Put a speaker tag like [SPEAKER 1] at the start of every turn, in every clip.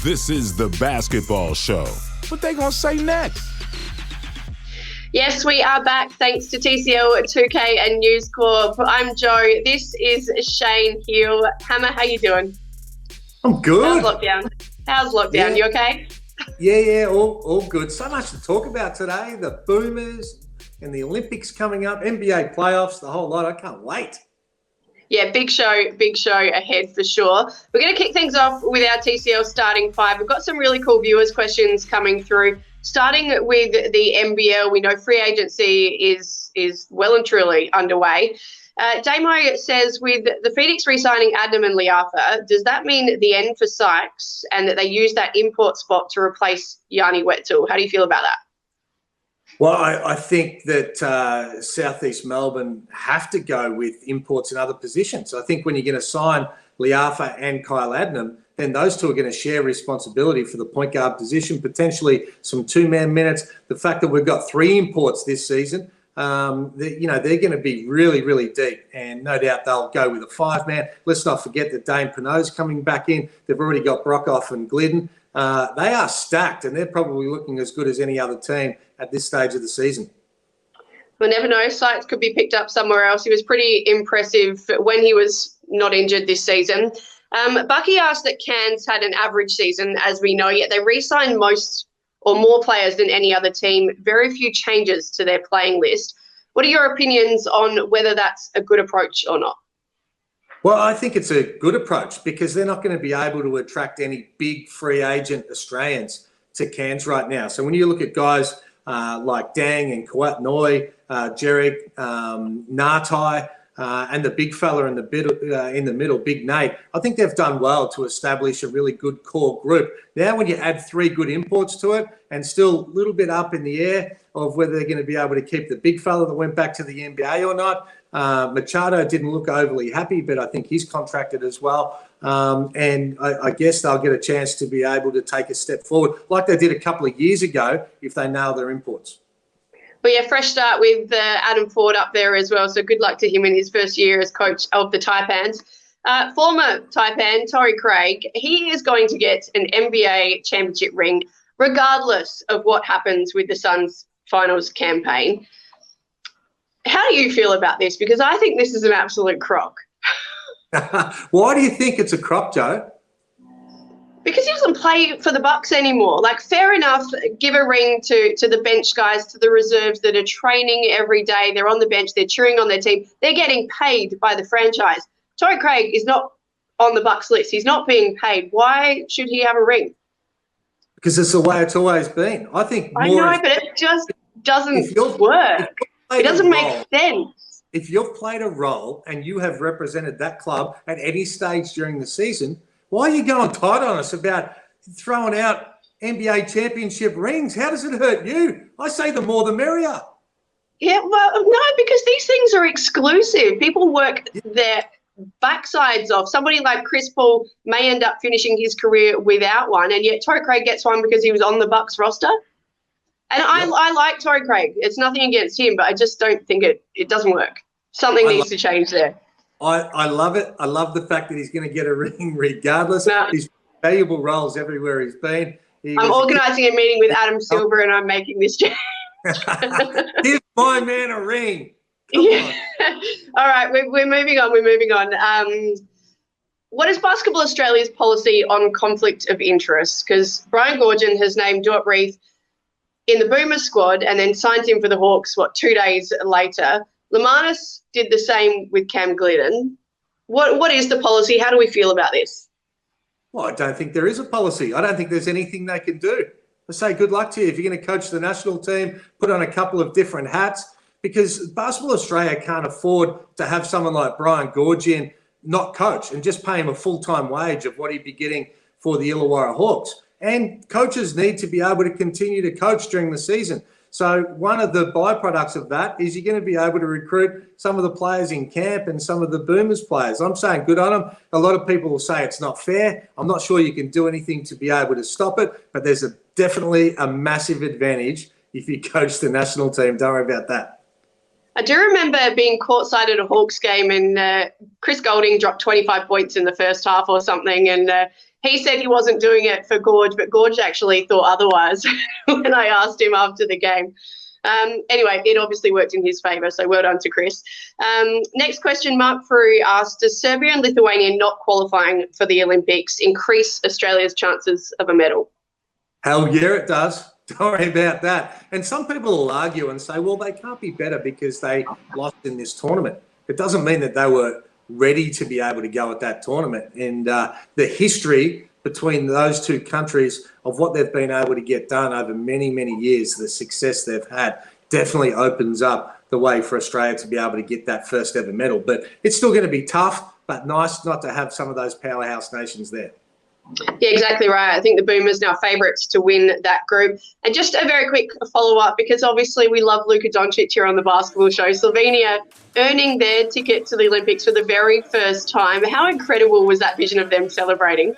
[SPEAKER 1] This is the basketball show. What they gonna say next?
[SPEAKER 2] Yes, we are back thanks to TCL 2K and News Corp. I'm Joe. This is Shane Hill. Hammer, how you doing?
[SPEAKER 3] I'm good.
[SPEAKER 2] How's lockdown? You okay?
[SPEAKER 3] Yeah, all good. So much to talk about today. The Boomers and the Olympics coming up, NBA playoffs, the whole lot. I can't wait.
[SPEAKER 2] Yeah, big show ahead for sure. We're going to kick things off with our TCL starting five. We've got some really cool viewers' questions coming through. Starting with the NBL, we know free agency is well and truly underway. Damo says, with the Phoenix re-signing Adnam and Liafa, does that mean the end for Sykes and that they use that import spot to replace Yanni Wetzel? How do you feel about that?
[SPEAKER 3] Well, I think that Southeast Melbourne have to go with imports in other positions. I think when you're going to sign Liafa and Kyle Adnam, then those two are going to share responsibility for the point guard position, potentially some two-man minutes. The fact that we've got three imports this season, they're going to be really, really deep, and no doubt they'll go with a five-man. Let's not forget that Dane Pinot's coming back in. They've already got Brockhoff and Glidden. They are stacked, and they're probably looking as good as any other team at this stage of the season.
[SPEAKER 2] We'll never know. Sykes could be picked up somewhere else. He was pretty impressive when he was not injured this season. Bucky asked that Cairns had an average season, as we know, yet they re-signed most or more players than any other team. Very few changes to their playing list. What are your opinions on whether that's a good approach or not?
[SPEAKER 3] Well, I think it's a good approach because they're not going to be able to attract any big free agent Australians to Cairns right now. So when you look at guys like Dang and Kawat Noi, Jarek, Nartai, and the big fella in the middle, Big Nate, I think they've done well to establish a really good core group. Now, when you add three good imports to it, and still a little bit up in the air of whether they're going to be able to keep the big fella that went back to the NBA or not. Machado didn't look overly happy, but I think he's contracted as well. And I guess they'll get a chance to be able to take a step forward like they did a couple of years ago if they nail their imports.
[SPEAKER 2] Well, yeah, fresh start with Adam Ford up there as well. So good luck to him in his first year as coach of the Taipans. Former Taipan, Torrey Craig, he is going to get an NBA championship ring regardless of what happens with the Suns finals campaign. How do you feel about this? Because I think this is an absolute crock.
[SPEAKER 3] Why do you think it's a crock, Joe?
[SPEAKER 2] Because he doesn't play for the Bucks anymore. Like, fair enough, give a ring to the bench guys, to the reserves that are training every day. They're on the bench. They're cheering on their team. They're getting paid by the franchise. Torrey Craig is not on the Bucks list. He's not being paid. Why should he have a ring?
[SPEAKER 3] Because it's the way it's always been. I think more.
[SPEAKER 2] I know, but it just doesn't work. It doesn't make sense.
[SPEAKER 3] If you've played a role and you have represented that club at any stage during the season, why are you going tight on us about throwing out NBA championship rings? How does it hurt you? I say the more the merrier.
[SPEAKER 2] Yeah, well, no, because these things are exclusive. People work their backsides off. Somebody like Chris Paul may end up finishing his career without one, and yet Torrey Craig gets one because he was on the Bucks roster. And I like Torrey Craig. It's nothing against him, but I just don't think it doesn't work. Something needs to change there.
[SPEAKER 3] I love it. I love the fact that he's going to get a ring regardless.
[SPEAKER 2] No.
[SPEAKER 3] He's valuable roles everywhere he's been.
[SPEAKER 2] I'm organising a meeting with Adam Silver and I'm making this change.
[SPEAKER 3] Give my man a ring. Come on.
[SPEAKER 2] All right, we're moving on. What is Basketball Australia's policy on conflict of interest? Because Brian Goorjian has named Duart Reith in the Boomers squad and then signed him for the Hawks, 2 days later. Lemanis did the same with Cam Glidden. What is the policy? How do we feel about this?
[SPEAKER 3] Well, I don't think there is a policy. I don't think there's anything they can do. I say good luck to you if you're going to coach the national team, put on a couple of different hats, because Basketball Australia can't afford to have someone like Brian Goorjian not coach and just pay him a full-time wage of what he'd be getting for the Illawarra Hawks. And coaches need to be able to continue to coach during the season. So one of the byproducts of that is you're going to be able to recruit some of the players in camp and some of the Boomers players. I'm saying good on them. A lot of people will say it's not fair. I'm not sure you can do anything to be able to stop it, but there's definitely a massive advantage if you coach the national team. Don't worry about that.
[SPEAKER 2] I do remember being courtside at a Hawks game and Chris Golding dropped 25 points in the first half or something, and He said he wasn't doing it for Gorge, but Gorge actually thought otherwise when I asked him after the game. Anyway, it obviously worked in his favour, so well done to Chris. Next question, Mark Frew asked, does Serbia and Lithuania not qualifying for the Olympics increase Australia's chances of a medal?
[SPEAKER 3] Hell yeah, it does. Don't worry about that. And some people will argue and say, well, they can't be better because they lost in this tournament. It doesn't mean that they were ready to be able to go at that tournament. And the history between those two countries of what they've been able to get done over many, many years, the success they've had, definitely opens up the way for Australia to be able to get that first ever medal. But it's still going to be tough, but nice not to have some of those powerhouse nations there.
[SPEAKER 2] Yeah, exactly right. I think the Boomers now favourites to win that group. And just a very quick follow-up, because obviously we love Luka Doncic here on the Basketball Show. Slovenia earning their ticket to the Olympics for the very first time. How incredible was that vision of them celebrating?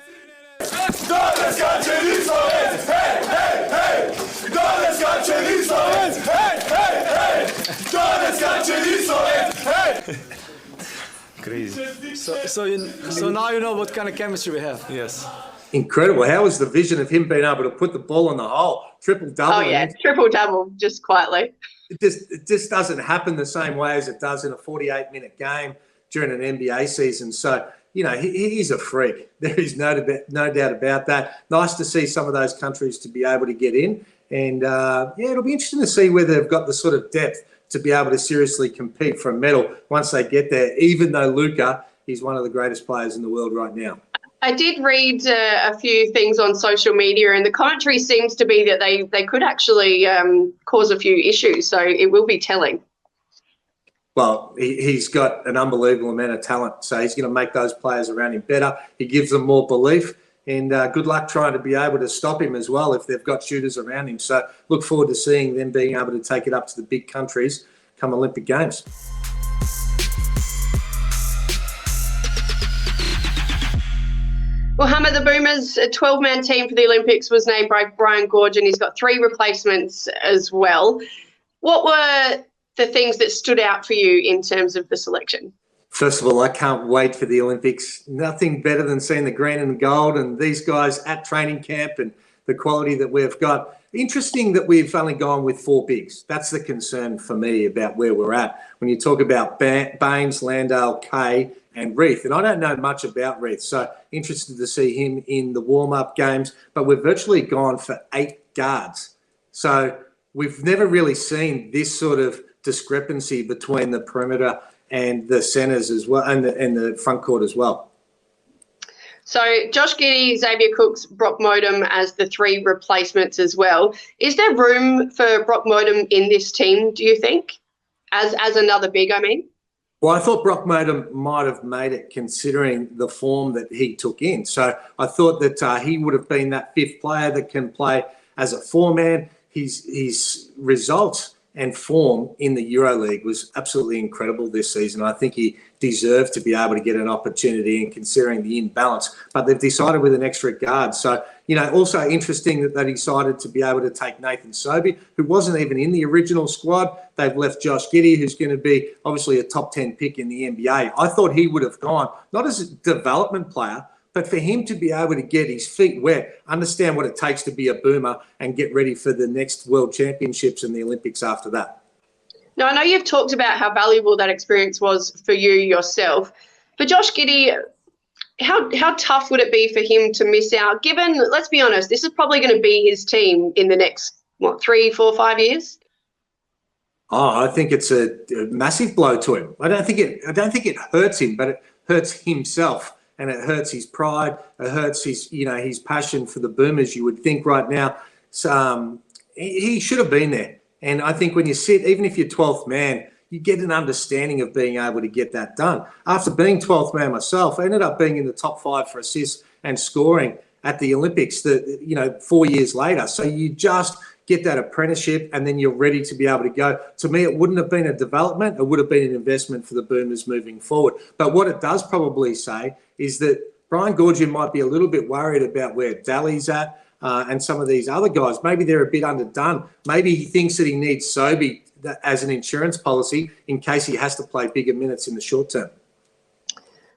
[SPEAKER 4] Crazy. So now you know what kind of chemistry we have. Yes.
[SPEAKER 3] Incredible. How was the vision of him being able to put the ball in the hole? Triple-double.
[SPEAKER 2] Oh, yeah, triple-double, just quietly.
[SPEAKER 3] It just doesn't happen the same way as it does in a 48-minute game during an NBA season. So, you know, he's a freak. There is no doubt about that. Nice to see some of those countries to be able to get in. And, yeah, it'll be interesting to see whether they've got the sort of depth to be able to seriously compete for a medal once they get there, even though Luka is one of the greatest players in the world right now.
[SPEAKER 2] I did read a few things on social media, and the commentary seems to be that they could actually cause a few issues, so it will be telling.
[SPEAKER 3] Well, he's got an unbelievable amount of talent, so he's going to make those players around him better. He gives them more belief, and good luck trying to be able to stop him as well if they've got shooters around him. So look forward to seeing them being able to take it up to the big countries come Olympic Games.
[SPEAKER 2] Well, Hammer, the Boomers, a 12-man team for the Olympics was named by Brian Gorge, and he's got 3 replacements as well. What were the things that stood out for you in terms of the selection?
[SPEAKER 3] First of all, I can't wait for the Olympics. Nothing better than seeing the green and gold and these guys at training camp and the quality that we've got. Interesting that we've only gone with 4 bigs. That's the concern for me about where we're at. When you talk about Baines, Landale, Kay and Reith, and I don't know much about Reith, so interested to see him in the warm-up games, but we've virtually gone for 8 guards. So we've never really seen this sort of discrepancy between the perimeter and the centres as well, and the front court as well.
[SPEAKER 2] So Josh Giddey, Xavier Cooks, Brock Modem as the 3 replacements as well. Is there room for Brock Modem in this team, do you think, as another big, I mean?
[SPEAKER 3] Well, I thought Brock Modem might have made it considering the form that he took in. So I thought that he would have been that 5th player that can play as a 4-man. His results and form in the EuroLeague was absolutely incredible this season. I think he deserved to be able to get an opportunity, and considering the imbalance, but they've decided with an extra guard. So, you know, also interesting that they decided to be able to take Nathan Sobey, who wasn't even in the original squad. They've left Josh Giddey, who's going to be obviously a top 10 pick in the NBA. I thought he would have gone, not as a development player, but for him to be able to get his feet wet, understand what it takes to be a Boomer and get ready for the next World Championships and the Olympics after that.
[SPEAKER 2] Now, I know you've talked about how valuable that experience was for you yourself. For Josh Giddey, how tough would it be for him to miss out, given, let's be honest, this is probably going to be his team in the next, 3, 4, 5 years?
[SPEAKER 3] Oh, I think it's a massive blow to him. I don't think it hurts him, but it hurts himself. And it hurts his pride. It hurts his passion for the Boomers. You would think right now, he should have been there. And I think when you sit, even if you're 12th man, you get an understanding of being able to get that done. After being 12th man myself, I ended up being in the top 5 for assists and scoring at the Olympics, 4 years later. So you just get that apprenticeship and then you're ready to be able to go. To me, it wouldn't have been a development. It would have been an investment for the Boomers moving forward. But what it does probably say is that Brian Gorge might be a little bit worried about where Dally's at and some of these other guys. Maybe they're a bit underdone. Maybe he thinks that he needs Sobey as an insurance policy in case he has to play bigger minutes in the short term.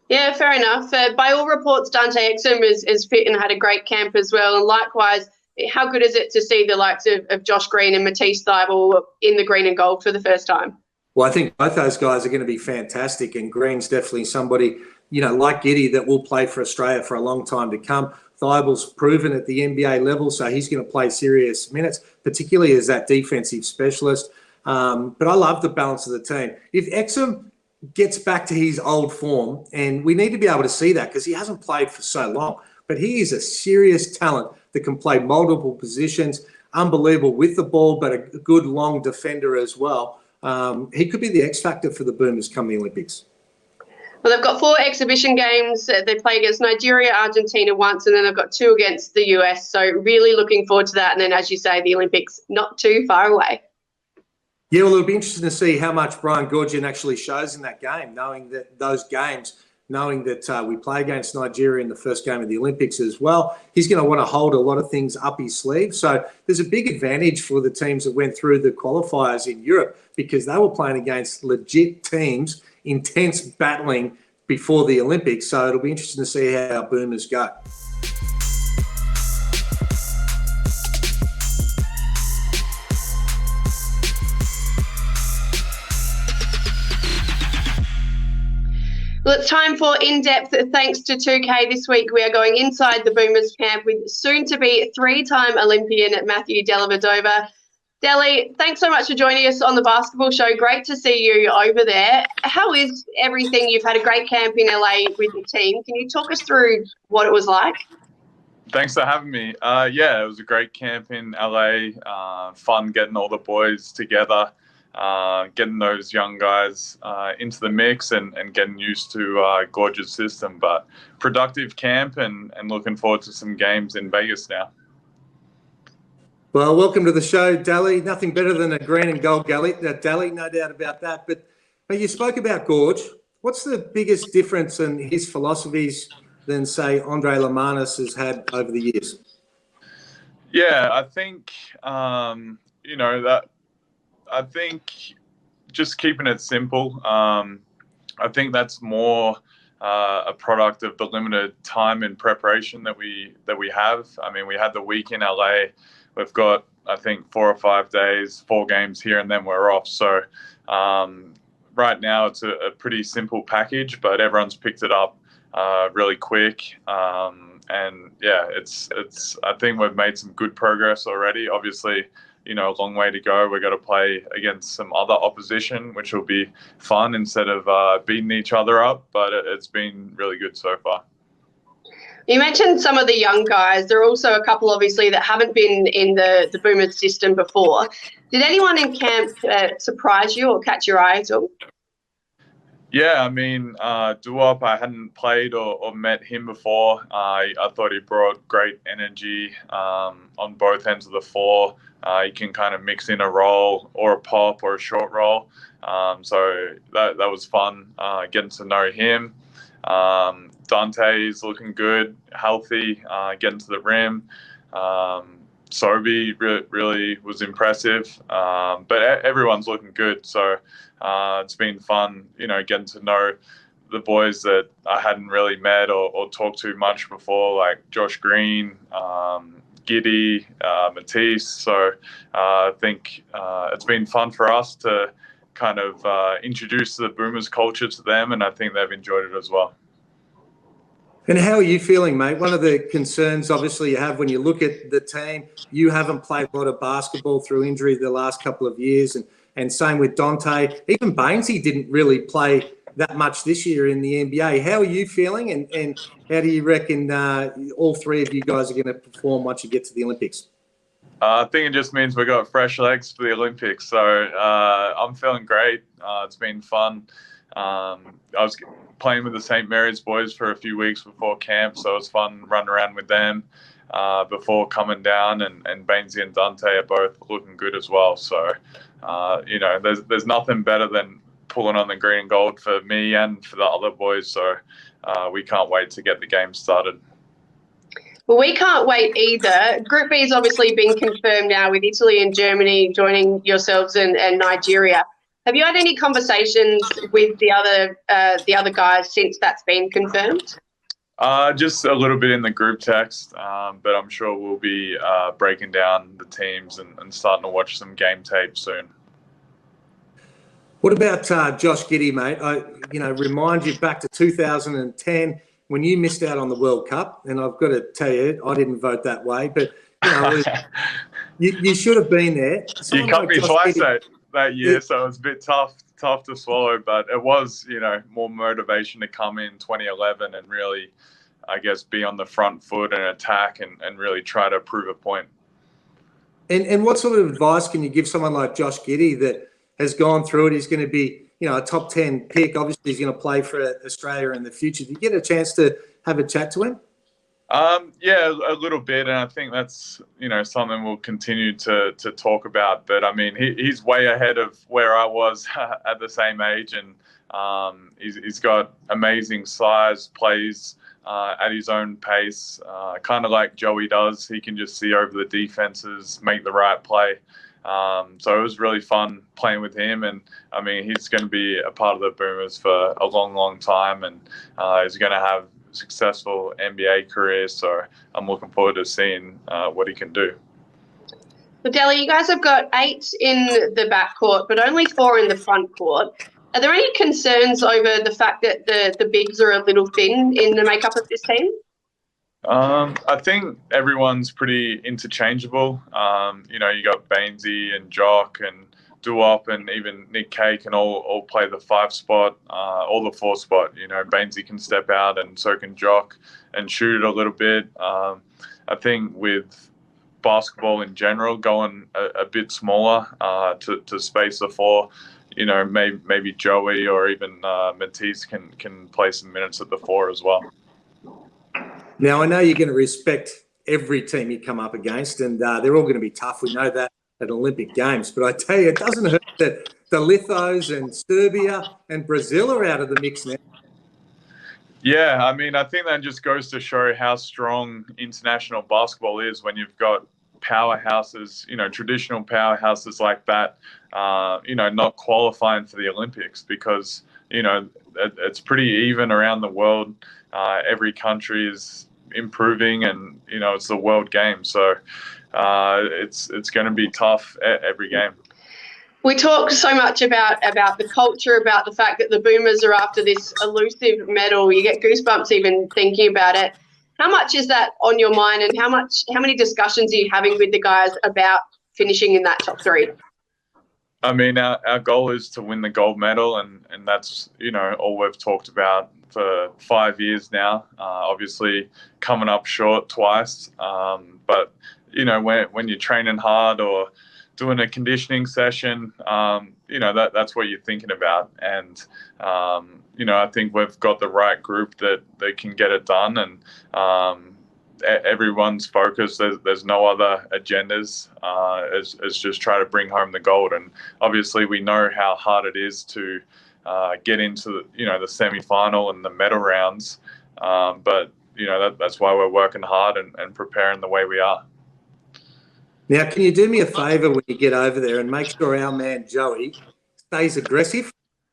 [SPEAKER 2] Yeah, fair enough. By all reports, Dante Exum is fit and had a great camp as well. And likewise, how good is it to see the likes of Josh Green and Matisse Thybulle in the green and gold for the first time?
[SPEAKER 3] Well, I think both those guys are going to be fantastic, and Green's definitely somebody, like Giddy, that will play for Australia for a long time to come. Thybulle's proven at the NBA level, so he's going to play serious minutes, particularly as that defensive specialist. But I love the balance of the team. If Exum gets back to his old form, and we need to be able to see that because he hasn't played for so long, but he is a serious talent that can play multiple positions, unbelievable with the ball, but a good long defender as well. He could be the X factor for the Boomers come the Olympics.
[SPEAKER 2] Well, they've got 4 exhibition games. They play against Nigeria, Argentina once, and then they've got 2 against the US. So really looking forward to that. And then, as you say, the Olympics not too far away.
[SPEAKER 3] Yeah, well, it'll be interesting to see how much Brian Goorjian actually shows in that game, knowing that we play against Nigeria in the first game of the Olympics as well. He's going to want to hold a lot of things up his sleeve. So there's a big advantage for the teams that went through the qualifiers in Europe because they were playing against legit teams, intense battling before the Olympics. So it'll be interesting to see how our Boomers go.
[SPEAKER 2] Well, it's time for in-depth thanks to 2K. This week we are going inside the Boomers camp with soon-to-be 3-time Olympian Matthew Dellavedova. Delly, thanks so much for joining us on the basketball show. Great to see you over there. How is everything? You've had a great camp in LA with your team. Can you talk us through what it was like?
[SPEAKER 5] Thanks for having me. Yeah, it was a great camp in LA. Fun getting all the boys together. Getting those young guys into the mix and getting used to Gorge's system. But productive camp and looking forward to some games in Vegas now.
[SPEAKER 3] Well, welcome to the show, Dally. Nothing better than a green and gold Dally, no doubt about that. But you spoke about Gorge. What's the biggest difference in his philosophies than, say, Andre Lamanis has had over the years?
[SPEAKER 5] Yeah, I think, I think just keeping it simple. I think that's more a product of the limited time and preparation that we have. I mean, we had the week in LA. We've got, I think, 4 or 5 days, 4 games here, and then we're off. So right now it's a pretty simple package, but everyone's picked it up really quick. And yeah, it's. I think we've made some good progress already. Obviously, a long way to go. We've got to play against some other opposition, which will be fun instead of beating each other up. But it's been really good so far.
[SPEAKER 2] You mentioned some of the young guys. There are also a couple, obviously, that haven't been in the Boomers system before. Did anyone in camp surprise you or catch your eye at all?
[SPEAKER 5] Yeah, I mean, Duop, I hadn't played or met him before. I thought he brought great energy on both ends of the floor. He can kind of mix in a roll or a pop or a short roll. So that was fun getting to know him. Dante's looking good, healthy, getting to the rim. Sobi really was impressive. But everyone's looking good. So it's been fun, getting to know the boys that I hadn't really met or talked to much before, like Josh Green, Giddy, Matisse. So I think it's been fun for us to kind of introduce the Boomers culture to them, and I think they've enjoyed it as well.
[SPEAKER 3] And how are you feeling, mate? One of the concerns, obviously, you have when you look at the team, you haven't played a lot of basketball through injury the last couple of years, and same with Dante. Even Bainesy didn't really play that much this year in the NBA. How are you feeling, and how do you reckon all 3 of you guys are going to perform once you get to the Olympics?
[SPEAKER 5] I think it just means we got fresh legs for the Olympics. So I'm feeling great. It's been fun. I was playing with the St. Mary's boys for a few weeks before camp, so it was fun running around with them before coming down, and Bainesy and Dante are both looking good as well. So, there's nothing better than pulling on the green and gold for me and for the other boys. So we can't wait to get the game started.
[SPEAKER 2] Well, we can't wait either. Group B has obviously been confirmed now with Italy and Germany joining yourselves and Nigeria. Have you had any conversations with the other guys since that's been confirmed?
[SPEAKER 5] Just a little bit in the group text, but I'm sure we'll be breaking down the teams and starting to watch some game tape soon.
[SPEAKER 3] What about Josh Giddey, mate? Remind you back to 2010 when you missed out on the World Cup, and I've got to tell you, I didn't vote that way, but you should have been there.
[SPEAKER 5] You cut me twice that year, so it was a bit tough to swallow, but it was, more motivation to come in 2011 and really, I guess, be on the front foot and attack and really try to prove a point.
[SPEAKER 3] And what sort of advice can you give someone like Josh Giddey that has gone through it? He's going to be, a top 10 pick. Obviously, he's going to play for Australia in the future. Did you get a chance to have a chat to him?
[SPEAKER 5] Yeah, a little bit, and I think that's something we'll continue to talk about. But I mean, he's way ahead of where I was at the same age, and he's got amazing size, plays at his own pace, kind of like Joey does. He can just see over the defenses, make the right play. So it was really fun playing with him, and I mean, he's going to be a part of the Boomers for a long, long time, and he's going to have successful NBA career, so I'm looking forward to seeing what he can do.
[SPEAKER 2] Well, Delly, you guys have got 8 in the backcourt, but only 4 in the front court. Are there any concerns over the fact that the bigs are a little thin in the makeup of this team?
[SPEAKER 5] I think everyone's pretty interchangeable. You got Bainesy and Jock and Duop and even Nick Kay can all play the 5 spot, or the 4 spot. Bainesy can step out and so can Jock and shoot it a little bit. I think with basketball in general going a bit smaller to space the 4, maybe Joey or even Matisse can play some minutes at the 4 as well.
[SPEAKER 3] Now, I know you're going to respect every team you come up against, and they're all going to be tough. We know that at Olympic Games. But I tell you, it doesn't hurt that the Lithos and Serbia and Brazil are out of the mix now.
[SPEAKER 5] Yeah, I mean, I think that just goes to show how strong international basketball is when you've got powerhouses, traditional powerhouses like that, not qualifying for the Olympics because, it's pretty even around the world. Every country is improving and, it's the world game. So it's going to be tough every game.
[SPEAKER 2] We talk so much about the culture, about the fact that the Boomers are after this elusive medal. You get goosebumps even thinking about it. How much is that on your mind, and how many discussions are you having with the guys about finishing in that top 3?
[SPEAKER 5] I mean, our goal is to win the gold medal, and that's, all we've talked about for 5 years now. Obviously coming up short twice. But, when you're training hard or doing a conditioning session, that's what you're thinking about. And, I think we've got the right group that can get it done. And everyone's focused. There's no other agendas. It's just try to bring home the gold. And obviously we know how hard it is to get into, the semi-final and the medal rounds. But, that's why we're working hard and preparing the way we are.
[SPEAKER 3] Now, can you do me a favour when you get over there and make sure our man Joey stays aggressive?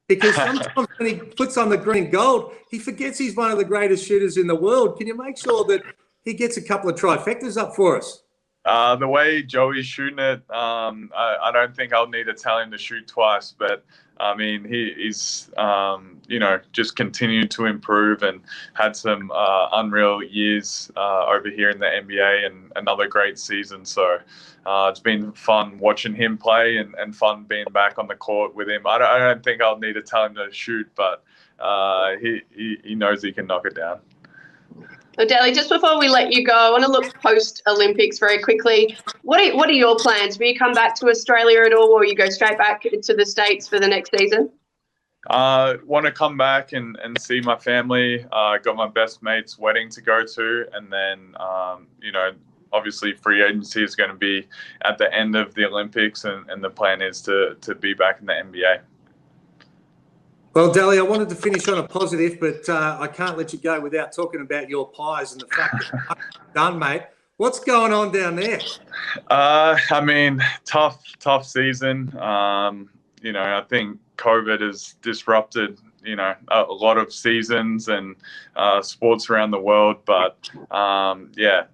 [SPEAKER 3] Because sometimes when he puts on the green and gold, he forgets he's one of the greatest shooters in the world. Can you make sure that he gets a couple of trifectas up for us?
[SPEAKER 5] The way Joey's shooting it, I don't think I'll need to tell him to shoot twice. But, I mean, he's, just continued to improve and had some unreal years over here in the NBA and another great season. So it's been fun watching him play and fun being back on the court with him. I don't think I'll need to tell him to shoot, but he knows he can knock it down.
[SPEAKER 2] So, Delly, just before we let you go, I want to look post-Olympics very quickly. What are your plans? Will you come back to Australia at all, or will you go straight back to the States for the next season?
[SPEAKER 5] Want to come back and see my family. Got my best mate's wedding to go to, and then, obviously free agency is going to be at the end of the Olympics, and the plan is to be back in the NBA.
[SPEAKER 3] Well, Delly, I wanted to finish on a positive, but I can't let you go without talking about your pies and the fact that you're done, mate. What's going on down there?
[SPEAKER 5] I mean, tough season. I think COVID has disrupted, a lot of seasons and sports around the world. But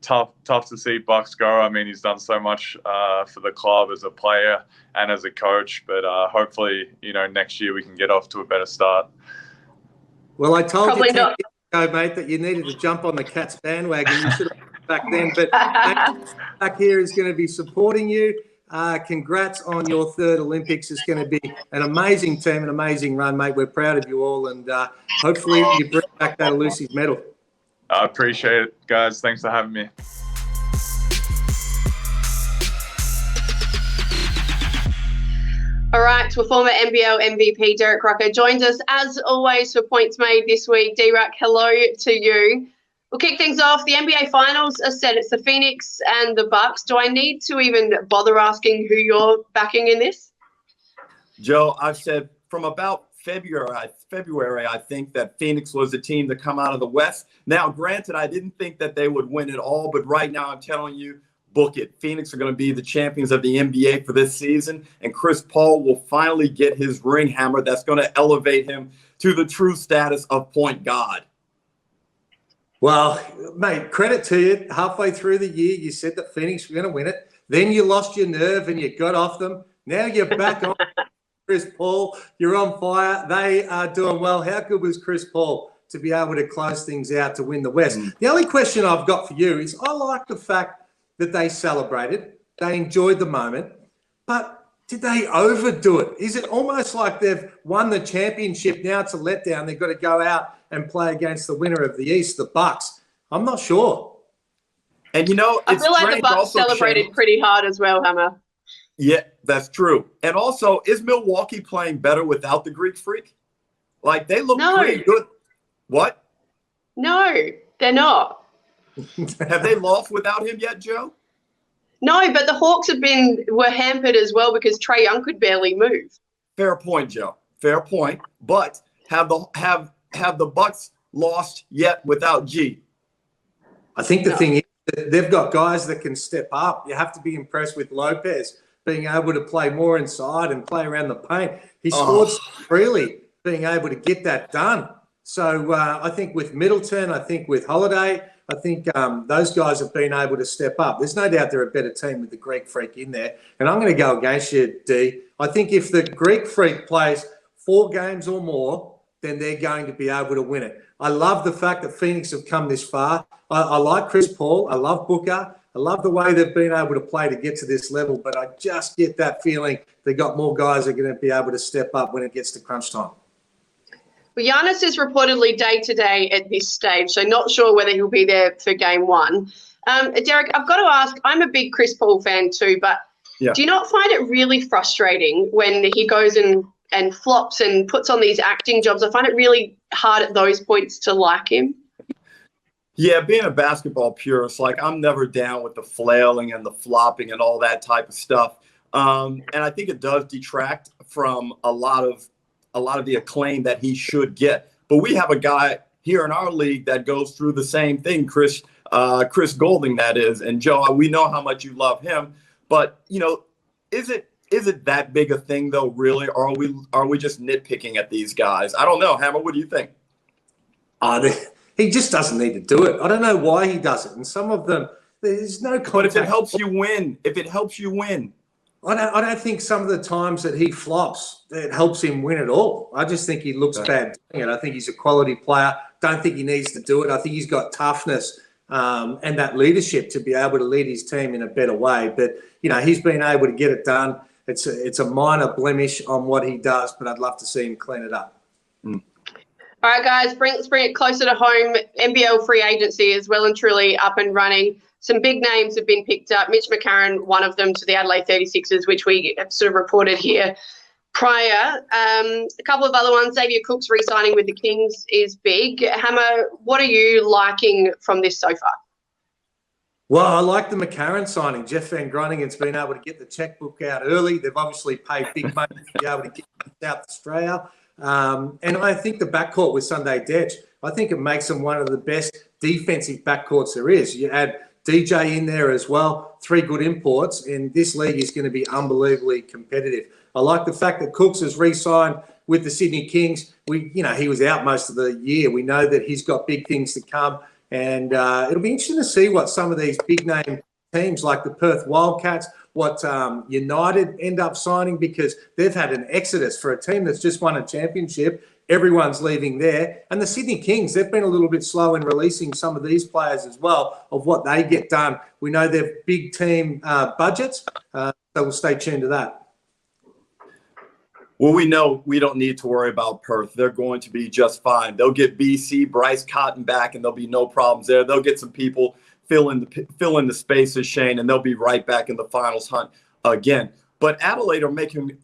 [SPEAKER 5] tough to see Bucks go. I mean, he's done so much for the club as a player and as a coach. But hopefully, next year we can get off to a better start.
[SPEAKER 3] Well, I told
[SPEAKER 2] Probably
[SPEAKER 3] you 10
[SPEAKER 2] not.
[SPEAKER 3] years ago, mate, that you needed to jump on the Cats bandwagon. You should have back then. But back here is going to be supporting you. Congrats on your third Olympics. It's going to be an amazing team, an amazing run, mate. We're proud of you all, and hopefully you bring back that elusive medal.
[SPEAKER 5] I appreciate it, guys. Thanks for having me.
[SPEAKER 2] All right, well, former NBL MVP Derek Rucker joins us as always for Points Made this week. D-Ruck, hello to you. We'll kick things off. The NBA Finals are set. It's the Phoenix and the Bucks. Do I need to even bother asking who you're backing in this?
[SPEAKER 6] Joe, I've said from about February, I think that Phoenix was the team to come out of the West. Now, granted, I didn't think that they would win it all, but right now I'm telling you, book it. Phoenix are going to be the champions of the NBA for this season, and Chris Paul will finally get his ring hammer that's going to elevate him to the true status of point guard.
[SPEAKER 3] Well, mate, credit to you. Halfway through the year, you said that Phoenix were going to win it. Then you lost your nerve and you got off them. Now you're back on Chris Paul. You're on fire. They are doing well. How good was Chris Paul to be able to close things out to win the West? The only question I've got for you is I like the fact that they celebrated. They enjoyed the moment. But did they overdo it? Is it almost like they've won the championship, now it's a letdown, they've got to go out and play against the winner of the East, the Bucks? I'm not sure.
[SPEAKER 6] And
[SPEAKER 2] I feel like the Bucks celebrated pretty hard as well, Hammer.
[SPEAKER 6] Yeah, that's true. And also, is Milwaukee playing better without the Greek Freak? Like, they look pretty good. What?
[SPEAKER 2] No, they're not.
[SPEAKER 6] Have they lost without him yet, Joe?
[SPEAKER 2] No, but the Hawks were hampered as well because Trae Young could barely move.
[SPEAKER 6] Fair point, Joe. Fair point. But have the Bucks lost yet without G?
[SPEAKER 3] I think the thing is that they've got guys that can step up. You have to be impressed with Lopez being able to play more inside and play around the paint. He scored freely, being able to get that done. So I think with Middleton, I think with Holiday, I think those guys have been able to step up. There's no doubt they're a better team with the Greek Freak in there. And I'm going to go against you, D. I think if the Greek Freak plays 4 games or more, then they're going to be able to win it. I love the fact that Phoenix have come this far. I like Chris Paul. I love Booker. I love the way they've been able to play to get to this level. But I just get that feeling they got more guys that are going to be able to step up when it gets to crunch time.
[SPEAKER 2] Well, Giannis is reportedly day-to-day at this stage, so not sure whether he'll be there for Game 1. Derek, I've got to ask, I'm a big Chris Paul fan too, but do you not find it really frustrating when he goes and flops and puts on these acting jobs? I find it really hard at those points to like him.
[SPEAKER 6] Yeah, being a basketball purist, like I'm never down with the flailing and the flopping and all that type of stuff. And I think it does detract from a lot of the acclaim that he should get. But we have a guy here in our league that goes through the same thing, Chris Golding, that is. And Joe, we know how much you love him. But, is it that big a thing though, really? Or are we just nitpicking at these guys? I don't know. Hammer, what do you think?
[SPEAKER 3] He just doesn't need to do it. I don't know why he does it. And some of them, there's no contact.
[SPEAKER 6] But if it helps you win,
[SPEAKER 3] I don't think some of the times that he flops, it helps him win at all. I just think he looks bad doing it. I think he's a quality player. Don't think he needs to do it. I think he's got toughness and that leadership to be able to lead his team in a better way. But, he's been able to get it done. It's a minor blemish on what he does, but I'd love to see him clean it up.
[SPEAKER 2] All right, guys, let's bring it closer to home. NBL free agency is well and truly up and running. Some big names have been picked up. Mitch McCarron, one of them, to the Adelaide 36ers, which we have sort of reported here prior. A couple of other ones. Xavier Cook's re-signing with the Kings is big. Hammer, what are you liking from this so far?
[SPEAKER 3] Well, I like the McCarron signing. Jeff Van Groningen's been able to get the checkbook out early. They've obviously paid big money to be able to get to South Australia. And I think the backcourt with Sunday Dech, I think it makes them one of the best defensive backcourts there is. You add DJ in there as well, 3 good imports, and this league is going to be unbelievably competitive. I like the fact that Cooks has re-signed with the Sydney Kings. He was out most of the year. We know that he's got big things to come, and it'll be interesting to see what some of these big name teams like the Perth Wildcats, what United end up signing, because they've had an exodus for a team that's just won a championship. Everyone's leaving there. And the Sydney Kings, they've been a little bit slow in releasing some of these players as well of what they get done. We know they're big team budgets, so we'll stay tuned to that.
[SPEAKER 6] Well, we know we don't need to worry about Perth. They're going to be just fine. They'll get BC, Bryce Cotton back, and there'll be no problems there. They'll get some people fill in the spaces, Shane, and they'll be right back in the finals hunt again. But Adelaide are making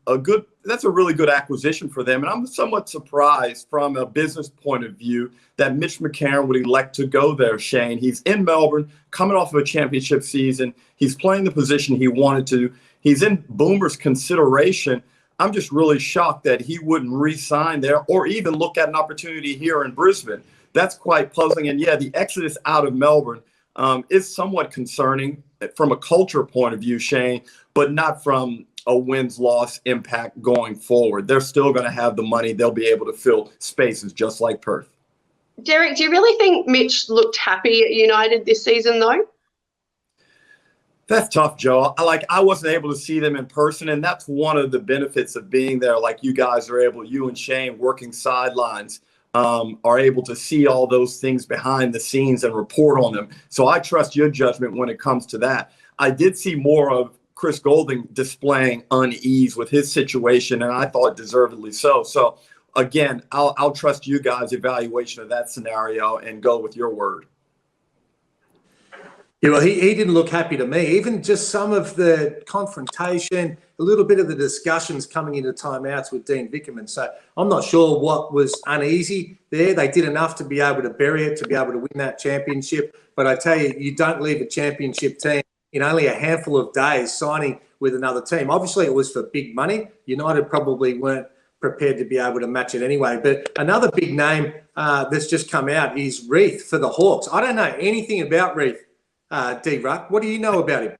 [SPEAKER 6] that's a really good acquisition for them. And I'm somewhat surprised from a business point of view that Mitch McCarron would elect to go there, Shane. He's in Melbourne, coming off of a championship season. He's playing the position he wanted to. He's in Boomer's consideration. I'm just really shocked that he wouldn't re-sign there or even look at an opportunity here in Brisbane. That's quite puzzling. And yeah, the exodus out of Melbourne is somewhat concerning from a culture point of view, Shane, but not from a wins-loss impact going forward. They're still going to have the money. They'll be able to fill spaces just like Perth.
[SPEAKER 2] Derek, do you really think Mitch looked happy at United this season, though?
[SPEAKER 6] That's tough, Joe. I wasn't able to see them in person, and that's one of the benefits of being there. Like you guys are able, you and Shane working sidelines, are able to see all those things behind the scenes and report on them. So I trust your judgment when it comes to that. I did see more of Chris Golding displaying unease with his situation, and I thought deservedly so. So again, I'll trust you guys' evaluation of that scenario and go with your word.
[SPEAKER 3] Yeah, well, he didn't look happy to me. Even just some of the confrontation, a little bit of the discussions coming into timeouts with Dean Vickerman. So I'm not sure what was uneasy there. They did enough to be able to bury it, to be able to win that championship. But I tell you, you don't leave a championship team in only a handful of days signing with another team. Obviously, it was for big money. United probably weren't prepared to be able to match it anyway. But another big name that's just come out is Reith for the Hawks. I don't know anything about Reith. D-Ruck, what do you know about him?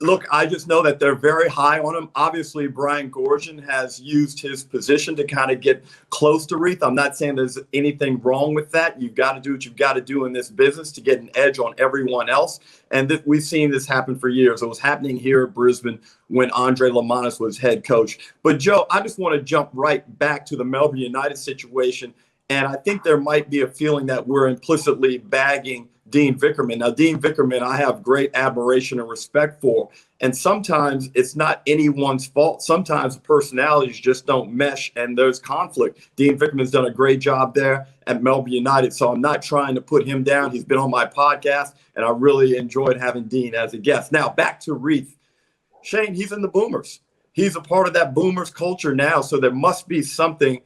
[SPEAKER 6] Look, I just know that they're very high on him. Obviously, Brian Goorjian has used his position to kind of get close to Reith. I'm not saying there's anything wrong with that. You've got to do what you've got to do in this business to get an edge on everyone else. And we've seen this happen for years. It was happening here at Brisbane when Andre Lamanis was head coach. But, Joe, I just want to jump right back to the Melbourne United situation. And I think there might be a feeling that we're implicitly bagging Dean Vickerman. Now, Dean Vickerman, I have great admiration and respect for. And sometimes it's not anyone's fault. Sometimes the personalities just don't mesh and there's conflict. Dean Vickerman's done a great job there at Melbourne United. So I'm not trying to put him down. He's been on my podcast and I really enjoyed having Dean as a guest. Now back to Reith. Shane, he's in the Boomers. He's a part of that Boomers culture now. So there must be something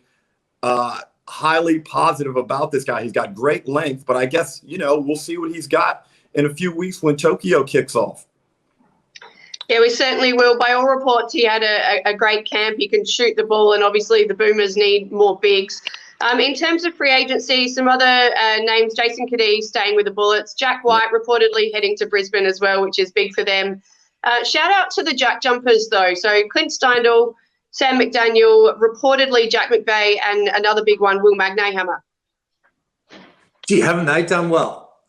[SPEAKER 6] highly positive about this guy. He's got great length, but I guess, we'll see what he's got in a few weeks when Tokyo kicks off.
[SPEAKER 2] Yeah, we certainly will. By all reports, he had a great camp. He can shoot the ball, and obviously the Boomers need more bigs. In terms of free agency, some other names, Jason Kadee staying with the Bullets, Jack White reportedly heading to Brisbane as well, which is big for them. Shout out to the Jack Jumpers, though. So Clint Steindl, Sam McDaniel, reportedly Jack McVeigh, and another big one, Will Magnahammer.
[SPEAKER 3] Gee, haven't they done well?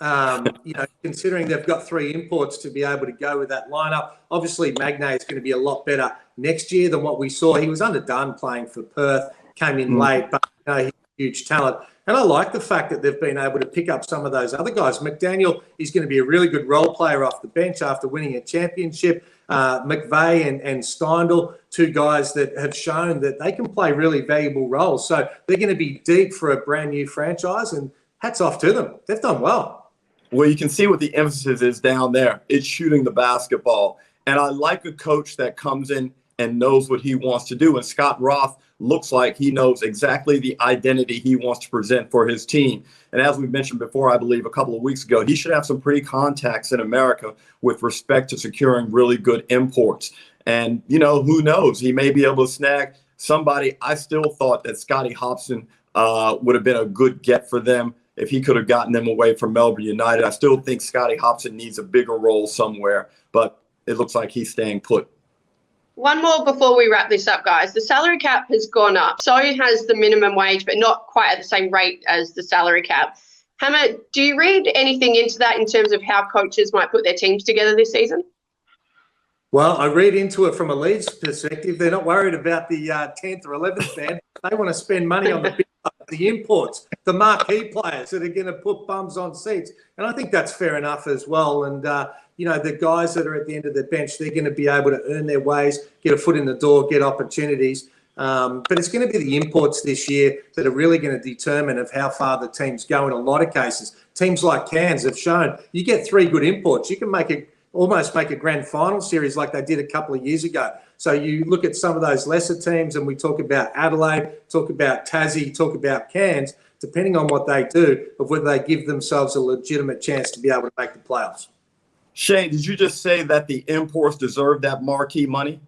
[SPEAKER 3] Considering they've got 3 imports to be able to go with that lineup. Obviously, Magnay is going to be a lot better next year than what we saw. He was underdone playing for Perth, came in late, but he's a huge talent. And I like the fact that they've been able to pick up some of those other guys. McDaniel is going to be a really good role player off the bench after winning a championship. McVeigh and Steindl, 2 guys that have shown that they can play really valuable roles. So they're going to be deep for a brand new franchise, and hats off to them. They've done well.
[SPEAKER 6] Well, you can see what the emphasis is down there. It's shooting the basketball. And I like a coach that comes in and knows what he wants to do. And Scott Roth looks like he knows exactly the identity he wants to present for his team. And as we mentioned before, I believe a couple of weeks ago, he should have some pretty contacts in America with respect to securing really good imports. And, who knows? He may be able to snag somebody. I still thought that Scotty Hobson would have been a good get for them if he could have gotten them away from Melbourne United. I still think Scotty Hobson needs a bigger role somewhere, but it looks like he's staying put.
[SPEAKER 2] One more before we wrap this up, guys. The salary cap has gone up. So has the minimum wage, but not quite at the same rate as the salary cap. Hammer, do you read anything into that in terms of how coaches might put their teams together this season?
[SPEAKER 3] Well, I read into it from a Leeds perspective. They're not worried about the 10th or 11th man. They want to spend money on the imports, the marquee players that are going to put bums on seats. And I think that's fair enough as well. And, the guys that are at the end of the bench, they're going to be able to earn their ways, get a foot in the door, get opportunities. But it's going to be the imports this year that are really going to determine of how far the teams go in a lot of cases. Teams like Cairns have shown you get 3 good imports, you can almost make a grand final series like they did a couple of years ago. So you look at some of those lesser teams and we talk about Adelaide, talk about Tassie, talk about Cairns, depending on what they do, of whether they give themselves a legitimate chance to be able to make the playoffs.
[SPEAKER 6] Shane, did you just say that the imports deserve that marquee money?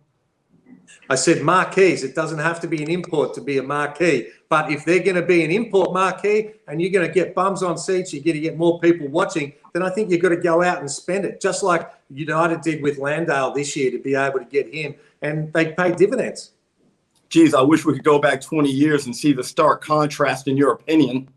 [SPEAKER 3] I said marquees. It doesn't have to be an import to be a marquee. But if they're going to be an import marquee and you're going to get bums on seats, you're going to get more people watching, then I think you've got to go out and spend it, just like United did with Landale this year to be able to get him, and they pay dividends.
[SPEAKER 6] Geez, I wish we could go back 20 years and see the stark contrast in your opinion.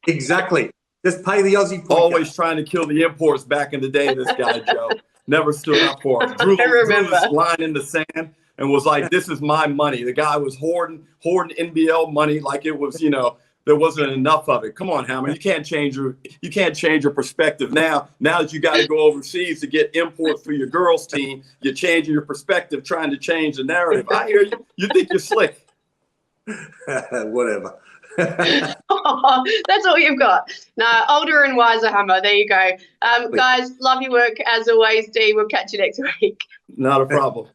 [SPEAKER 3] Exactly. Just pay the Aussie.
[SPEAKER 6] Always trying to kill the imports back in the day, this guy, Joe. Never stood up for us. Drew this line in the sand and was like, this is my money. The guy was hoarding NBL money like it was, there wasn't enough of it. Come on, Hammer. You can't change your perspective now. Now that you got to go overseas to get imports for your girls' team, you're changing your perspective, trying to change the narrative. I hear you. You think you're slick.
[SPEAKER 3] Whatever.
[SPEAKER 2] Oh, that's all you've got. No, older and wiser, Hammer. There you go. Guys, love your work as always, Dee. We'll catch you next week.
[SPEAKER 6] Not a problem.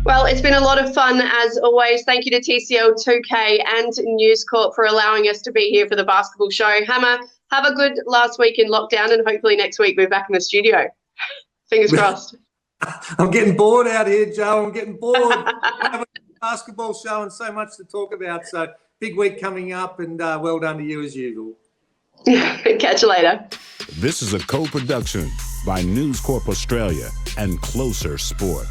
[SPEAKER 2] Well, it's been a lot of fun as always. Thank you to TCL, 2K and News Corp for allowing us to be here for the basketball show. Hammer, have a good last week in lockdown and hopefully next week we're back in the studio. Fingers crossed.
[SPEAKER 3] I'm getting bored out here, Joe. I'm getting bored. I have a basketball show and so much to talk about. So big week coming up, and well done to you as usual.
[SPEAKER 2] Catch you later.
[SPEAKER 1] This is a co-production by News Corp Australia and Closer Sport.